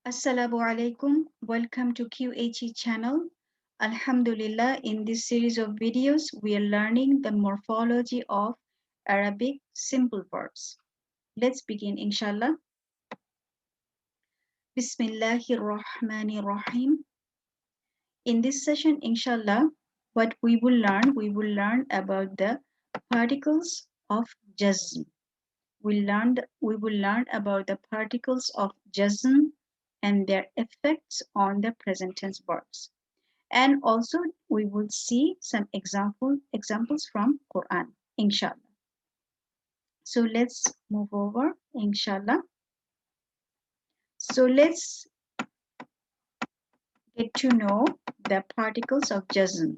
Assalamu alaikum. Welcome to QHE channel. Alhamdulillah, in this series of videos, we are learning the morphology of Arabic simple verbs. Let's begin, inshallah. Bismillahir Rahmanir Rahim. In this session, inshallah, what we will learn about the particles of Jazm. We will learn about the particles of Jazm and their effects on the present tense verbs. And also we will see some examples from Quran, inshallah. So let's move over, inshallah. So let's get to know the particles of Jazm.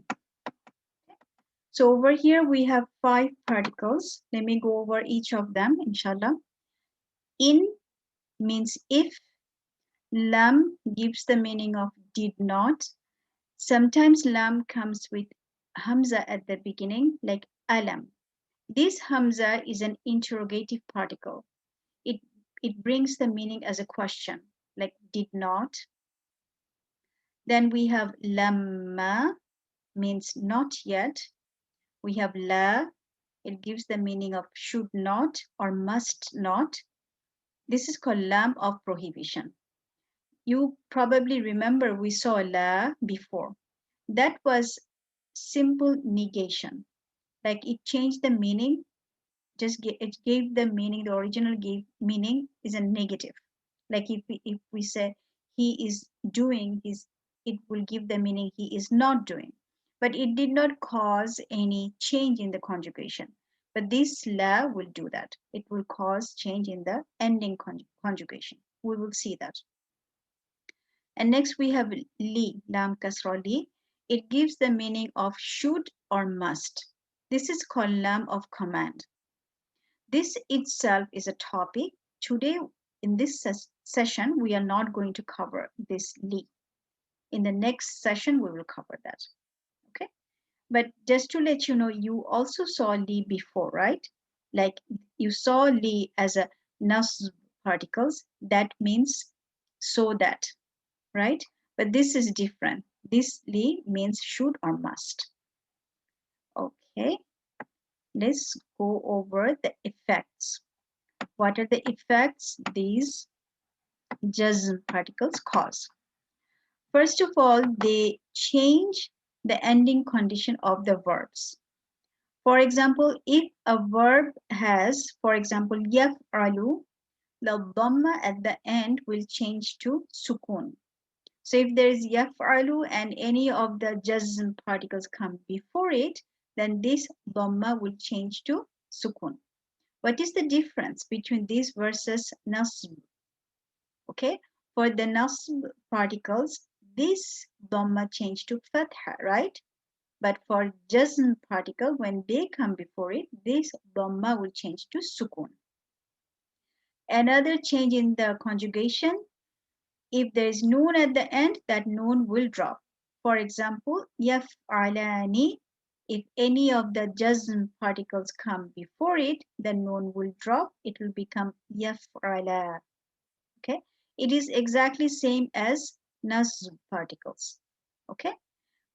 So over here we have 5 particles. Let me go over each of them, inshallah. In means if. Lam gives the meaning of did not. Sometimes lam comes with Hamzah at the beginning, like alam. This Hamzah is an interrogative particle. It brings the meaning as a question, like did not. Then we have lamma, means not yet. We have la, it gives the meaning of should not or must not. This is called lam of prohibition. You probably remember we saw la before. That was simple negation. Like it changed the meaning, it gave the meaning, the original meaning is a negative. Like if we say he is doing, it will give the meaning he is not doing. But it did not cause any change in the conjugation. But this la will do that. It will cause change in the ending conjugation. We will see that. And next we have li, lam kasra li. It gives the meaning of should or must. This is called lam of command. This itself is a topic. Today in this session, we are not going to cover this li. In the next session, we will cover that. Okay. But just to let you know, you also saw li before, right? Like you saw li as a nasb particles. That means so that, right? But this is different. This li means should or must. Okay, let's go over the effects. What are the effects these Jazm particles cause? First of all, they change the ending condition of the verbs. For example, if a verb has, for example, yaf'alu, the dhamma at the end will change to sukun. So if there is yaf'alu and any of the jazm particles come before it, then this dhamma will change to sukun. What is the difference between this versus nasb? Okay, for the nasb particles, this dhamma change to fatha, right? But for jazm particle, when they come before it, this dhamma will change to sukun. Another change in the conjugation, if there is noon at the end, that noon will drop. For example, yaf'alani, if any of the jazm particles come before it, the noon will drop. It will become yaf'ala. Okay, it is exactly same as nasb particles. Okay,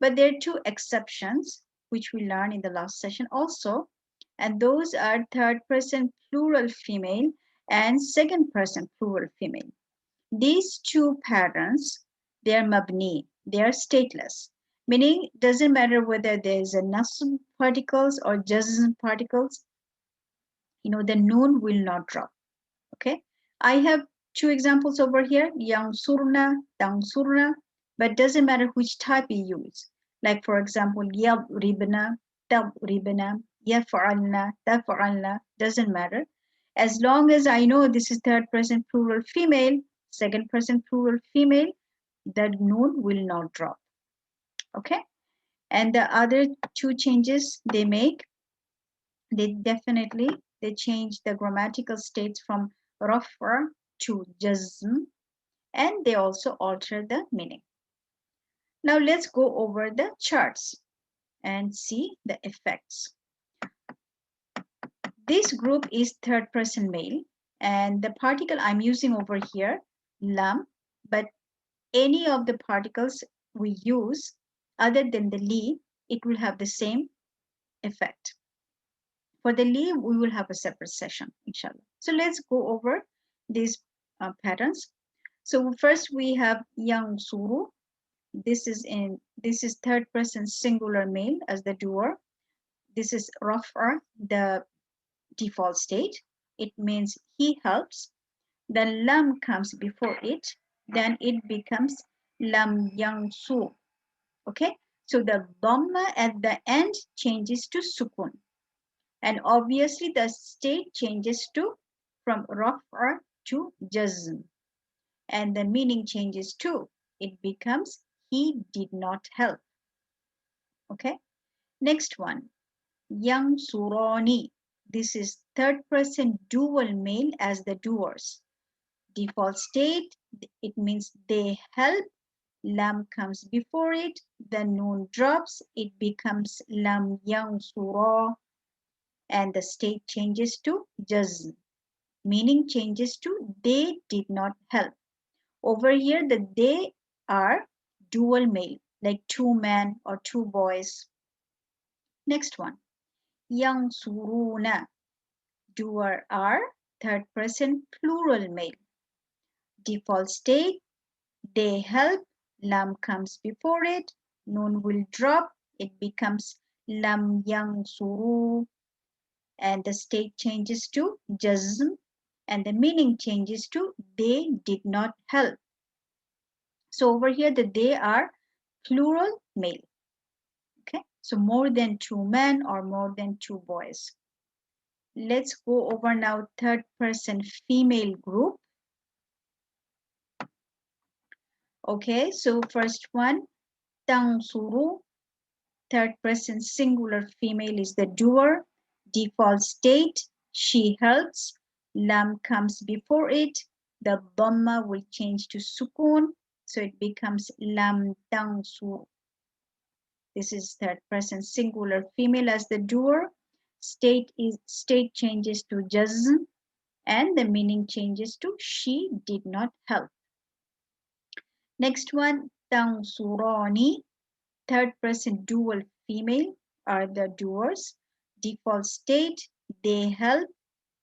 but there are 2 exceptions which we learned in the last session also, and those are third person plural female and second person plural female. These 2 patterns, they are mabni, they are stateless, meaning doesn't matter whether there is a nasb particles or jazm particles, the noon will not drop. Okay, I have 2 examples over here, yansurna, tansurna, but doesn't matter which type you use. Like for example, yadribna, tadribna, yaf'alna, taf'alna, doesn't matter. As long as I know this is third person plural female, second person plural female, the noon will not drop. Okay, and the other 2 changes they make, they change the grammatical states from rafa to jazm, and they also alter the meaning. Now let's go over the charts and see the effects. This group is third person male, and the particle I'm using over here, lam, but any of the particles we use other than the li, it will have the same effect. For the li, we will have a separate session, inshallah. So let's go over these patterns. So first we have yang suru. This is third person singular male as the doer. This is raf'a, the default state. It means he helps. Then lam comes before it. Then it becomes lam yang su. Okay, so the dhamma at the end changes to sukun, and obviously the state changes to from raf'a to jazm, and the meaning changes too. It becomes he did not help. Okay, next one, yang surani. This is third person dual male as the doers. Default state, it means they help. Lam comes before it, the noon drops, it becomes lam yang surah, and the state changes to jazm. Meaning changes to they did not help. Over here, the they are dual male, like two men or two boys. Next one, yang suruna. Doer are third person plural male. Default state, they help. Lam comes before it, noon will drop, it becomes lam yang suru, and the state changes to jazm, and the meaning changes to they did not help. So over here the they are plural male. Okay, so more than two men or more than two boys. Let's go over now third person female group. Okay, so first one, tangsuru. Third person singular female is the doer. Default state, she helps. Lam comes before it. The dhamma will change to sukun, so it becomes lam tangsu. This is third person singular female as the doer. State changes to jazm, and the meaning changes to she did not help. Next one, tangsurani. Third person dual female are the doers. Default state, they help.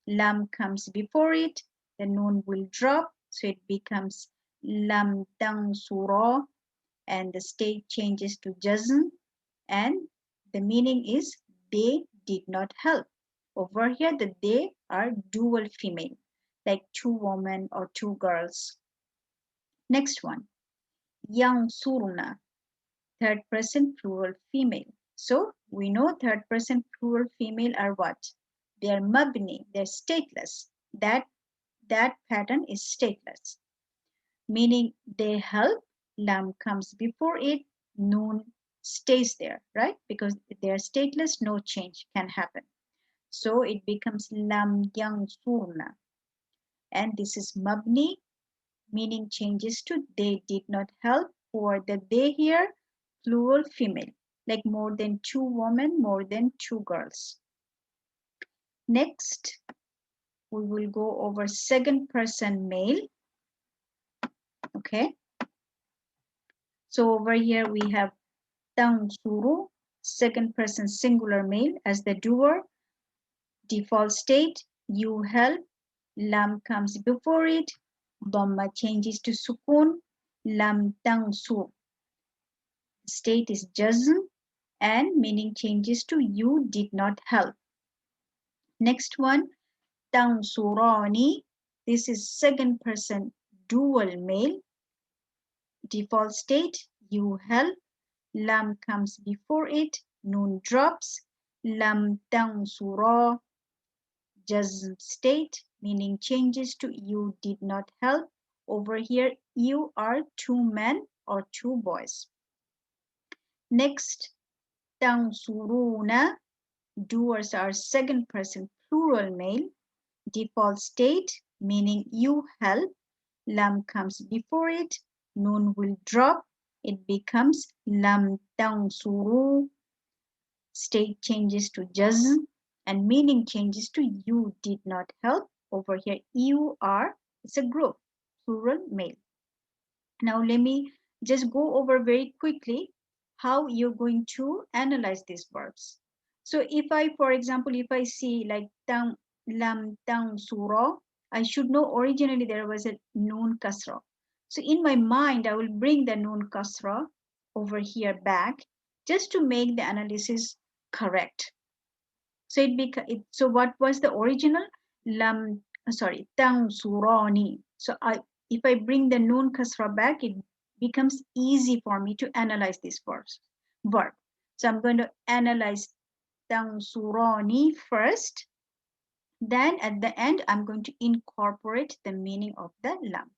Lam comes before it. The noon will drop, so it becomes lam tangsura, and the state changes to jazm, and the meaning is they did not help. Over here, the they are dual female, like two women or two girls. Next one, yang surna. Third person plural female. So we know third person plural female are what? They are mabni, they're stateless. That pattern is stateless. Meaning they help, lam comes before it, noon stays there, right? Because they are stateless, no change can happen. So it becomes lam yang surna. And this is mabni, meaning changes to they did not help, or the they here plural female, like more than two women, more than two girls. Next, we will go over second person male. Okay. So over here we have tangsuru, second person singular male as the doer. Default state, you help. Lam comes before it. Dhamma changes to sukun. Lam tangsu. State is jazm, and meaning changes to you did not help. Next one, tangsurani. This is second person dual male. Default state, you help. Lam comes before it. Noon drops. Lam tangsura. Jazm state, meaning changes to you did not help. Over here, you are two men or two boys. Next, tangsuruna. Doers are second person plural male. Default state, meaning you help. Lam comes before it. Noon will drop. It becomes lam tangsuru. State changes to jazm, and meaning changes to you did not help. Over here, you are, it's a group, plural male. Now let me just go over very quickly how you're going to analyze these verbs. So if I, for example, if I see like tang, lam, tang, suro, I should know originally there was a noon kasra. So in my mind, I will bring the noon kasra over here back just to make the analysis correct. So so what was the original? Lam, sorry, tang surani. So if I bring the noon kasra back, it becomes easy for me to analyze this verb. So I'm going to analyze tang surani first. Then at the end, I'm going to incorporate the meaning of the lam.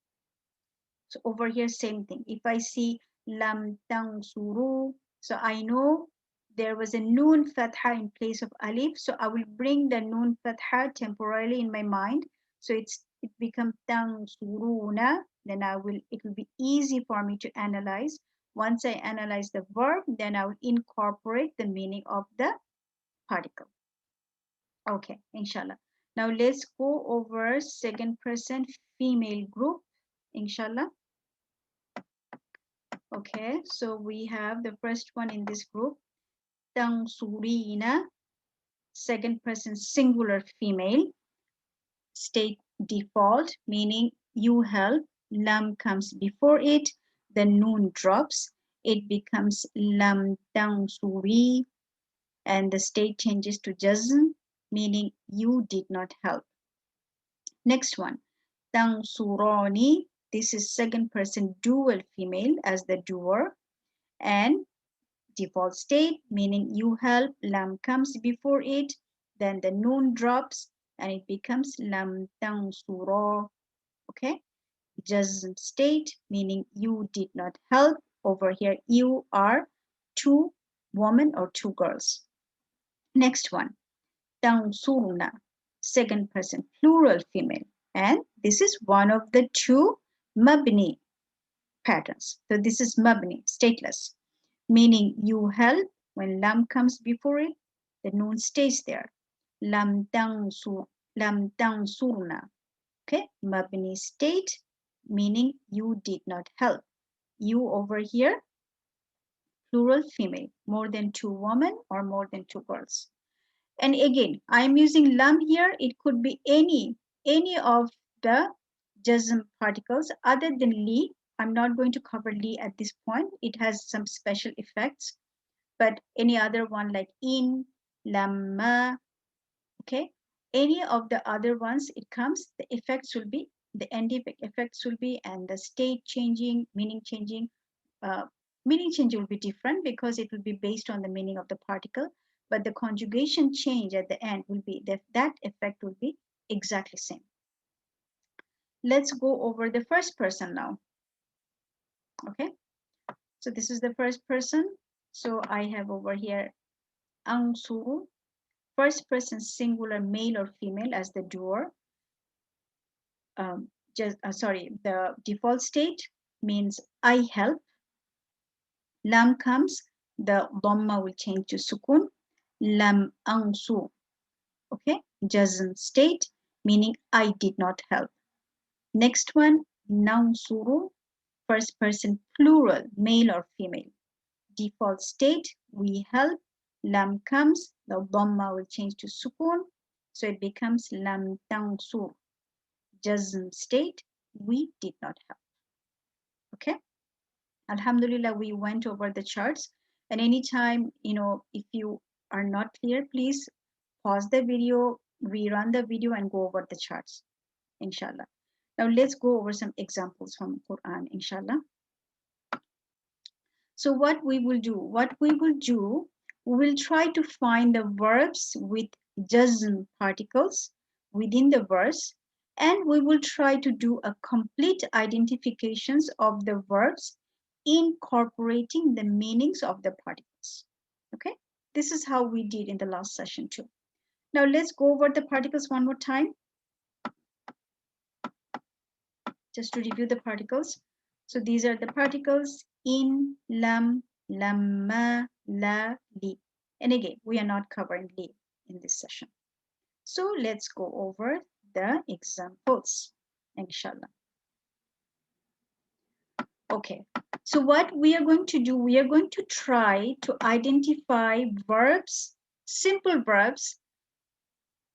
So over here, same thing. If I see lam tang suru, so I know there was a noon fatha in place of alif. So I will bring the noon fatha temporarily in my mind. So it becomes tang suruna. Then it will be easy for me to analyze. Once I analyze the verb, then I will incorporate the meaning of the particle. Okay, inshallah. Now let's go over second person female group, inshallah. Okay, so we have the first one in this group, Tansurina, second person singular female, state default, meaning you help, lam comes before it, the noon drops, it becomes lam tansuri, and the state changes to jazm, meaning you did not help. Next one, tansurani, this is second person dual female as the doer, and default state, meaning you help, lam comes before it, then the noon drops and it becomes lam tansuro. Okay, jazm state, meaning you did not help. Over here, you are two women or two girls. Next one, tansuruna, second person plural female, and this is one of the two mabni patterns. So this is mabni, stateless, meaning you help. When lam comes before it, the noon stays there. Lam tansurna. Okay, mabni state, meaning you did not help. You over here, plural female, more than two women or more than two girls. And again, I'm using lam here. It could be any of the jazm particles other than li. I'm not going to cover li at this point. It has some special effects. But any other one like in, lamma, okay, any of the other ones, it comes, the effects will be, the end effects will be, and the state changing, meaning changing will be different because it will be based on the meaning of the particle, but the conjugation change at the end will be, that effect will be exactly same. Let's go over the first person now. Okay, so this is the first person. So I have over here ansuru, first person singular male or female as the doer. The default state means I help. Lam comes, the dhamma will change to sukun. Lam ansu. Okay, jazm state, meaning I did not help. Next one, nansuru, first person plural, male or female. Default state, we help. Lam comes, the dhamma will change to sukun, so it becomes lam tansur. Jazm state, we did not help. Okay, alhamdulillah, we went over the charts, and anytime, if you are not clear, please pause the video, rerun the video, and go over the charts, inshallah. Now let's go over some examples from Quran, inshallah. So what we will do, we will try to find the verbs with jazm particles within the verse, and we will try to do a complete identifications of the verbs incorporating the meanings of the particles. Okay, this is how we did in the last session too. Now let's go over the particles one more time, just to review the particles. So these are the particles in, lam, lamma, la, li. And again, we are not covering li in this session. So let's go over the examples, inshallah. Okay, so what we are going to do, we are going to try to identify verbs, simple verbs,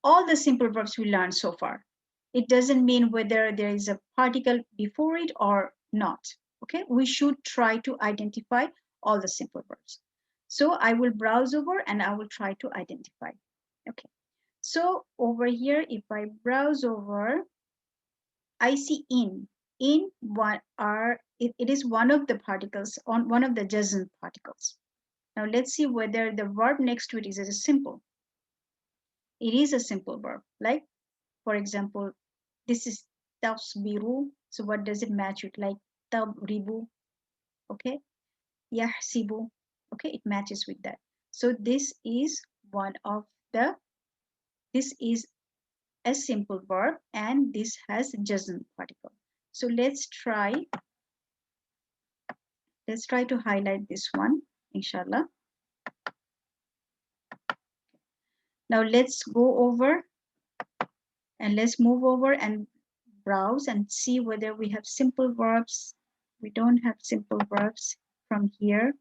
all the simple verbs we learned so far. It doesn't mean whether there is a particle before it or not. Okay, we should try to identify all the simple verbs. So I will browse over and I will try to identify. Okay, so over here, if I browse over, I see in. In what are it is one of the particles on one of the Jazm particles. Now let's see whether the verb next to it is a simple. It is a simple verb. Like for example, this is tasbiru. So what does it match with? Like tabribu. Okay, yahsibu. Okay, it matches with that. So this is one of the. This is a simple verb and this has Jazm particle. So let's try to highlight this one, inshallah. Now let's go over and let's move over and browse and see whether we have simple verbs. We don't have simple verbs from here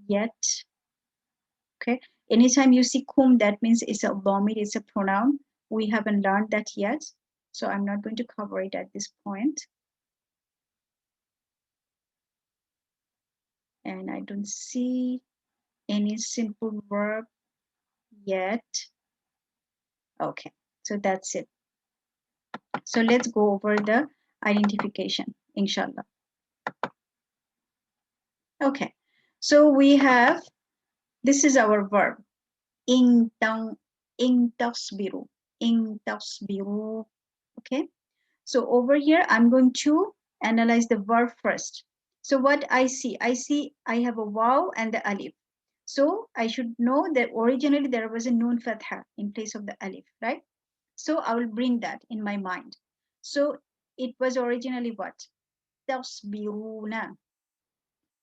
yet. Okay, anytime you see kum, that means it's a dhamir, it's a pronoun. We haven't learned that yet, so I'm not going to cover it at this point. And I don't see any simple verb yet. Okay, so that's it. So let's go over the identification, inshallah. Okay, so we have, this is our verb, in tasbiru, okay? So over here, I'm going to analyze the verb first. So what I see I have a waw and the alif. So I should know that originally there was a nun fatha in place of the alif, right? So I will bring that in my mind. So it was originally what? Tasbiruna.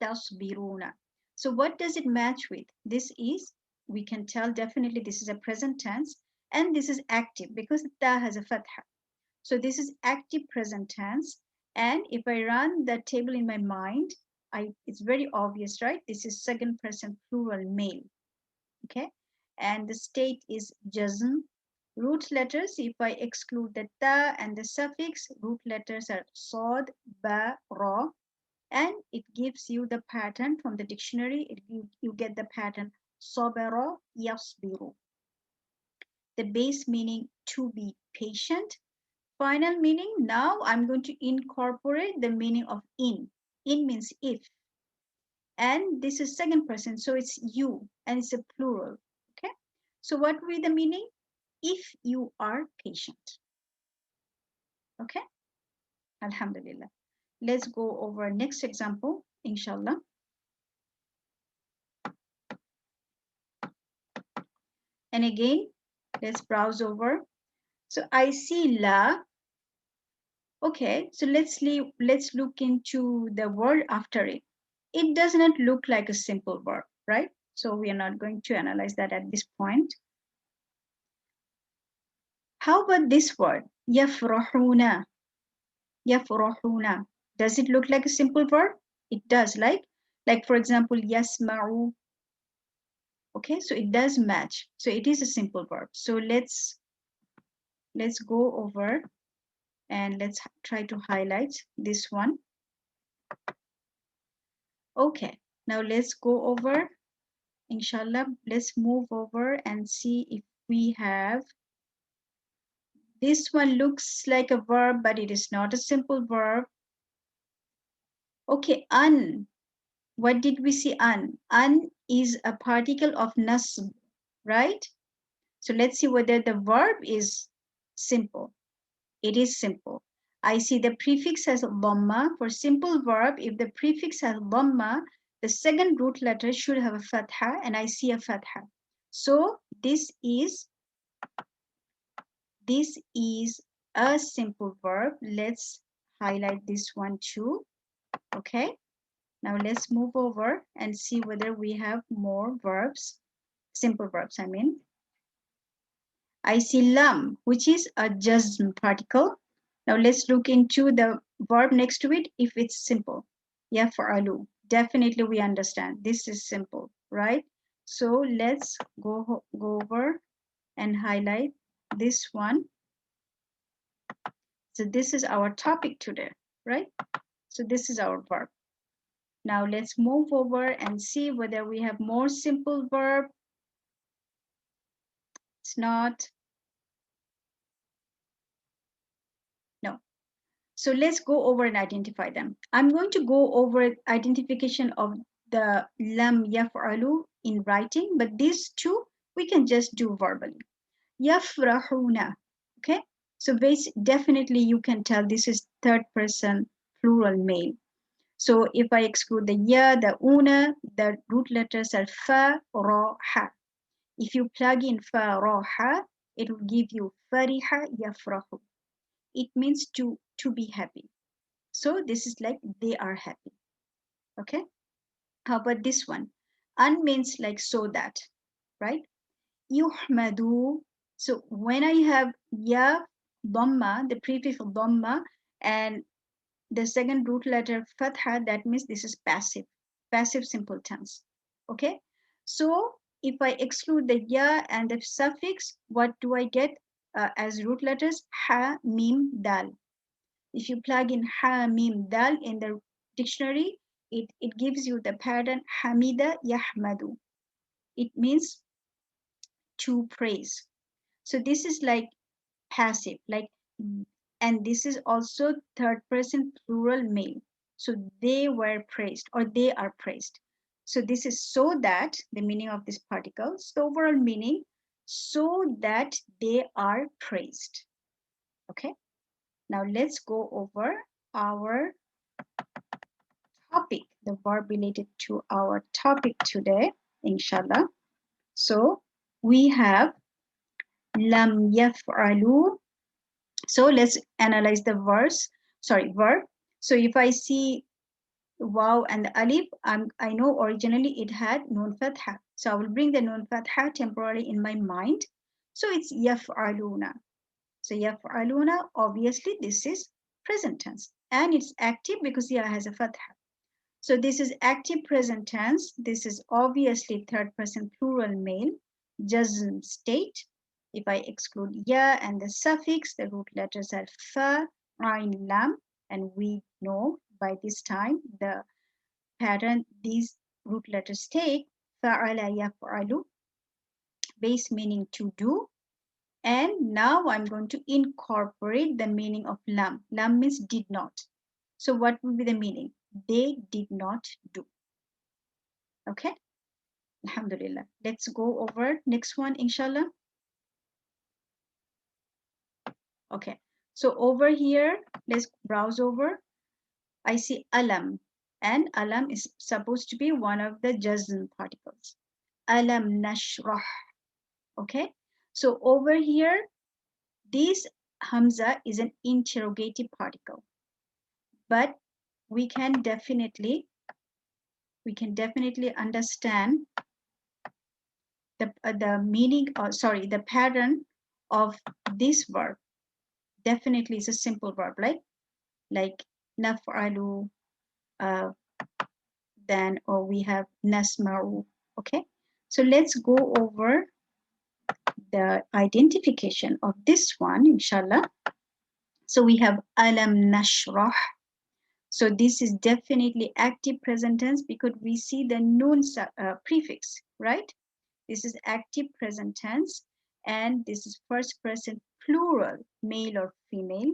Tasbiruna. So what does it match with? This is, we can tell definitely this is a present tense and this is active because ta has a fatha. So this is active present tense. And if I run that table in my mind, it's very obvious, right? This is second person plural male. Okay. And the state is jazm. Root letters, if I exclude the ta and the suffix, root letters are sod, ba, ra, and it gives you the pattern from the dictionary. You get the pattern sabara yasbiru. The base meaning to be patient. Final meaning, now I'm going to incorporate the meaning of in. In means if. And this is second person, so it's you and it's a plural. Okay. So what will be the meaning? If you are patient. Okay. Alhamdulillah. Let's go over next example, inshallah. And again, let's browse over. So I see la. Okay, so let's look into the word after it. It does not look like a simple verb, right? So we are not going to analyze that at this point. How about this word? Yafrahuna. Yafrahuna. Does it look like a simple verb? It does, like for example, yasma'u. Okay, so it does match. So it is a simple verb. So let's go over and let's try to highlight this one. Okay, now let's go over, inshallah, let's move over and see if we have, this one looks like a verb, but it is not a simple verb. Okay, an, what did we see an? An is a particle of nasb, right? So let's see whether the verb is simple. It is simple. I see the prefix has dhamma. For simple verb, if the prefix has dhamma, the second root letter should have a fatha, and I see a fatha. So this is a simple verb. Let's highlight this one too. Okay. Now let's move over and see whether we have more verbs, simple verbs, I mean. I see lam, which is a jazm particle. Now let's look into the verb next to it if it's simple. يفعل. Definitely we understand. This is simple, right? So let's go over and highlight this one. So this is our topic today, right? So this is our verb. Now let's move over and see whether we have more simple verb. It's not. No. So let's go over and identify them. I'm going to go over identification of the lam yaf'alu in writing, but these two we can just do verbally. Yafrahuna. Okay. So definitely you can tell this is third person plural male. So if I exclude the ya, the una, the root letters are fa, ra, ha. If you plug in fa, ra, ha, it will give you fariha yafrahu. It means to be happy. So this is like they are happy. Okay. How about this one? An means like so that, right? Yuhmadu. So when I have ya, dhamma, the prefix of dhamma, and the second root letter fatha, that means this is passive simple tense. Okay. So if I exclude the ya and the suffix, what do I get as root letters? Ha, mim, dal. If you plug in ha, mim, dal in the dictionary, it gives you the pattern hamida yahmadu. It means to praise. So this is like passive, like, and this is also third person plural male. So they were praised or they are praised. So this is so that the meaning of this particle, the overall meaning, so that they are praised. Okay. Now let's go over our topic, the verb related to our topic today, inshallah. So we have lam yaf'alu. So let's analyze the verb. So if I see waw and the alif, I know originally it had nun fatha. So I will bring the nun fatha temporarily in my mind. So it's yaf'aluna. So yaf'aluna, obviously this is present tense and it's active because ya has a fatha. So this is active present tense. This is obviously third person plural male, jazm state. If I exclude ya and the suffix, the root letters are fa, ain, lam, and we know by this time the pattern these root letters take, fa'ala yaf'alu, base meaning to do. And now I'm going to incorporate the meaning of lam. Lam means did not. So what will be the meaning? They did not do. Okay. Alhamdulillah. Let's go over next one, inshallah. Okay. So over here, let's browse over. I see alam, and alam is supposed to be one of the jazm particles. Alam nashrah. Okay. So over here, this hamza is an interrogative particle, but we can definitely understand the meaning, or sorry, the pattern of this verb. Definitely is a simple verb, like naf'alu, then, or we have nasma'u. Okay, so let's go over the identification of this one, inshallah. So we have alam nashrah. So this is definitely active present tense because we see the noon prefix, right? This is active present tense, and this is first person plural, male or female.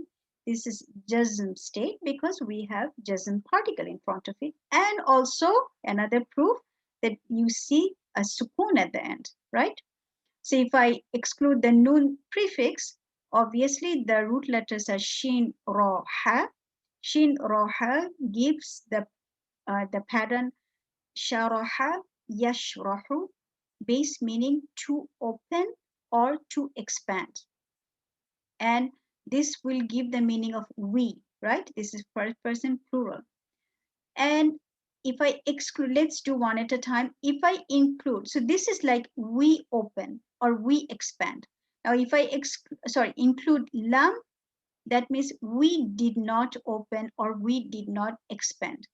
This is jazm state because we have jazm particle in front of it. And also another proof that you see a sukoon at the end, right? So if I exclude the noon prefix, obviously the root letters are shin, ra, ha. Shin, ra, ha gives the pattern sharaha, yashrahu, base meaning to open or to expand. And this will give the meaning of we, right? This is first person plural. And if I exclude, let's do one at a time. If I include, so this is like we open or we expand. Now, if I include lam, that means we did not open or we did not expand.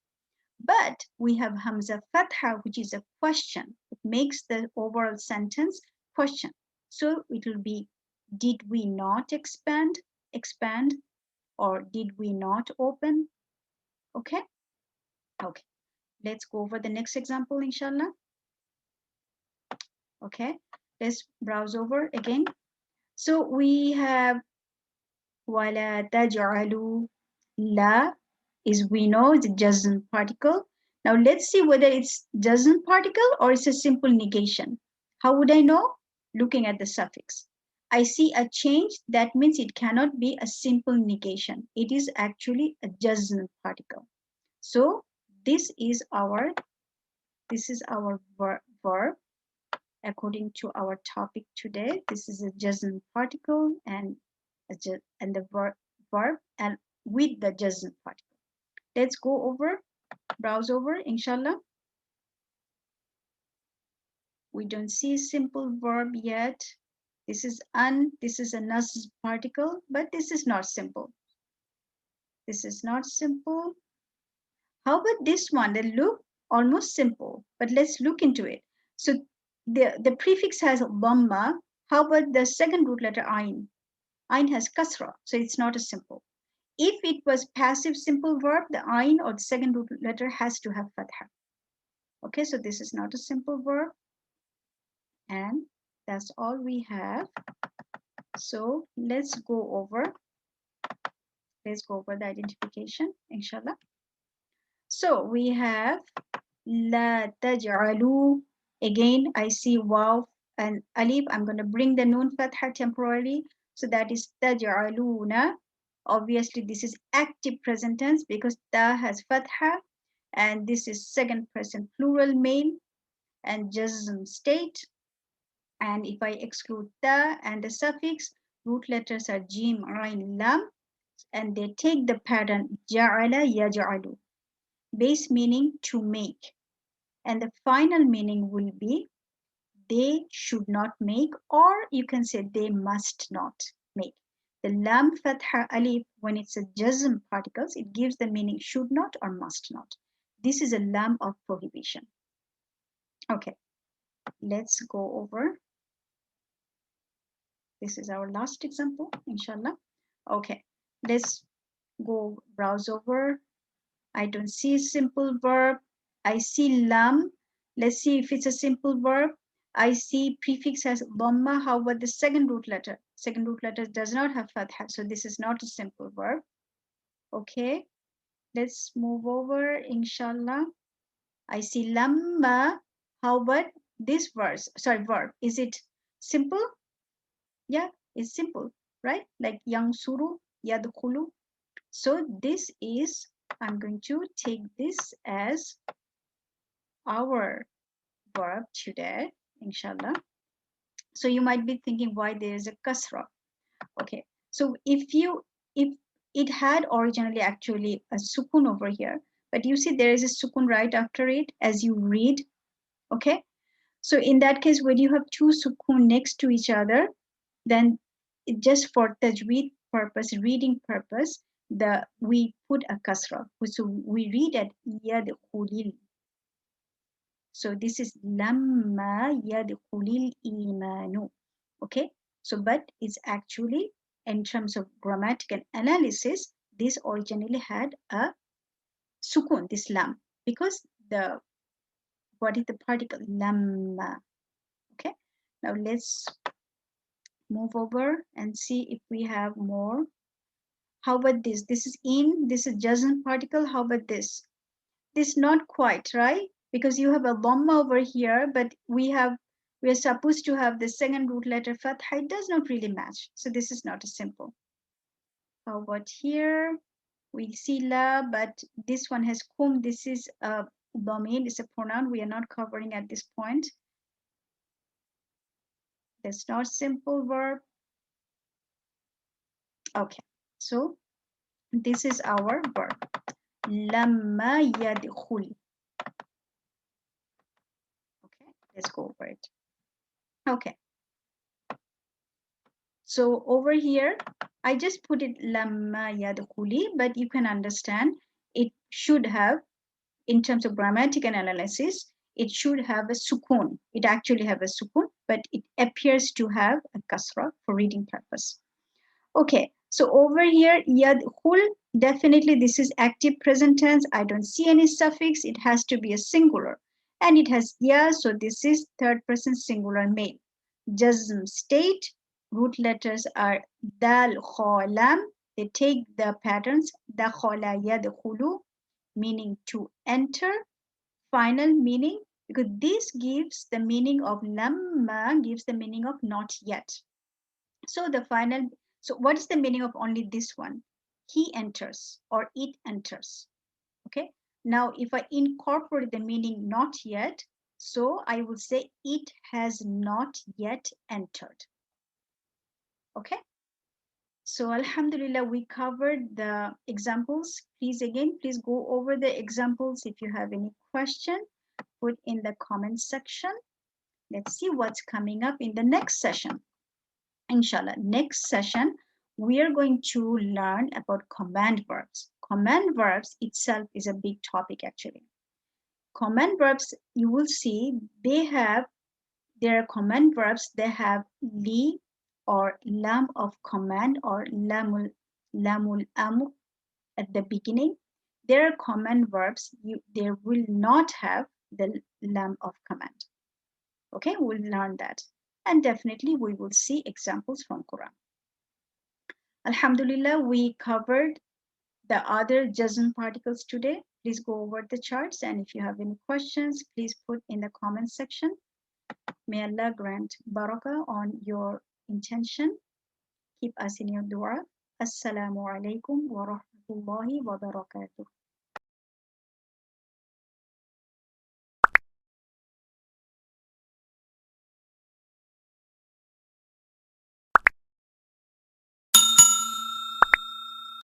But we have Hamza Fatha, which is a question. It makes the overall sentence question. So it will be, did we not expand, or did we not open? Okay? Okay. Let's go over the next example, inshallah. Okay. Let's browse over again. So we have وَلَا تَجْعَلُوا. La is, we know, it's a Jazm particle. Now let's see whether it's Jazm particle or it's a simple negation. How would I know? Looking at the suffix. I see a change, that means it cannot be a simple negation. It is actually a Jazm particle. So this is our verb according to our topic today. This is a Jazm particle and the verb and with the Jazm particle. Let's go over, browse over, inshallah. We don't see simple verb yet. This is a Nasb particle, but this is not simple. This is not simple. How about this one? They look almost simple, but let's look into it. So the prefix has dhamma. How about the second root letter ayn? Ayn has kasra, so it's not a simple. If it was passive simple verb, the ayn or the second root letter has to have fatha. Okay, so this is not a simple verb. And that's all we have. So let's go over the identification, inshallah. So we have la taj'alu. Again, I see waw and alif. I'm going to bring the noon fatha temporarily. So that is taj'aluna. Obviously, this is active present tense because ta has fatha, and this is second person plural male and jazm state. And if I exclude ta and the suffix, root letters are jim, ain, lam, and they take the pattern ja'ala yaj'alu. Base meaning to make. And the final meaning will be they should not make, or you can say they must not make. The lam, fatha, alif, when it's a jazm particles, it gives the meaning should not or must not. This is a lam of prohibition. Okay, let's go over. This is our last example, inshallah. Okay, let's go browse over. I don't see simple verb. I see lam. Let's see if it's a simple verb. I see prefix has dhamma. How about the second root letter? Second root letter does not have fatha, so this is not a simple verb. Okay, let's move over, inshallah. I see lamma. How about this verb? Is it simple? Yeah, it's simple, right? Like yansuru, yadkhulu. So this is, I'm going to take this as our verb today, inshallah. So you might be thinking why there is a kasra. Okay, so if it had originally actually a sukun over here, but you see there is a sukun right after it as you read. Okay, so in that case, when you have two sukun next to each other, then just for tajweed purpose, reading purpose, we put a kasra. So we read at yadkhulil. So this is lamma yadkhulil imanu. Okay, so but it's actually, in terms of grammatical analysis, this originally had a sukun, this lam, because what is the particle? Lamma. Okay, now let's move over and see if we have more. How about this? This is Jazm particle. How about this? This not quite, right? Because you have a dhamma over here, but we are supposed to have the second root letter fatha. It does not really match. So this is not a simple. How about here? We see la, but this one has kum. This is a domain, it's a pronoun we are not covering at this point. That's not simple verb. Okay, so this is our verb. Lamma yadkhul. Okay, let's go over it. Okay. So over here, I just put it lamma yadkhuli, but you can understand it should have, in terms of grammatical analysis, it should have a sukun. It actually have a sukun, but it appears to have a kasra for reading purpose. Okay, so over here, yadkhul, definitely this is active present tense. I don't see any suffix. It has to be a singular. And it has ya, so this is third person singular male. Jazm state, root letters are dal, kha, lam. They take the patterns, dakhala, yadkhulu, meaning to enter. Final meaning, because this gives the meaning of lamma, gives the meaning of not yet. So the final, so what is the meaning of only this one? He enters or it enters. Okay. Now, if I incorporate the meaning not yet, so I will say it has not yet entered. Okay. So Alhamdulillah, we covered the examples. Please go over the examples. If you have any question, put in the comment section. Let's see what's coming up in the next session. Inshallah, next session, we are going to learn about command verbs. Command verbs itself is a big topic actually. Command verbs, you will see, there are command verbs, they have li or lam of command or lamul amr at the beginning. There are command verbs, they will not have the lam of command. Okay, we'll learn that. And definitely we will see examples from Quran. Alhamdulillah, we covered the other jazm particles today. Please go over the charts, and if you have any questions, please put in the comment section. May Allah grant barakah on your intention. Keep us in your dua. Assalamu alaikum wa rahmatullahi wa barakatuh.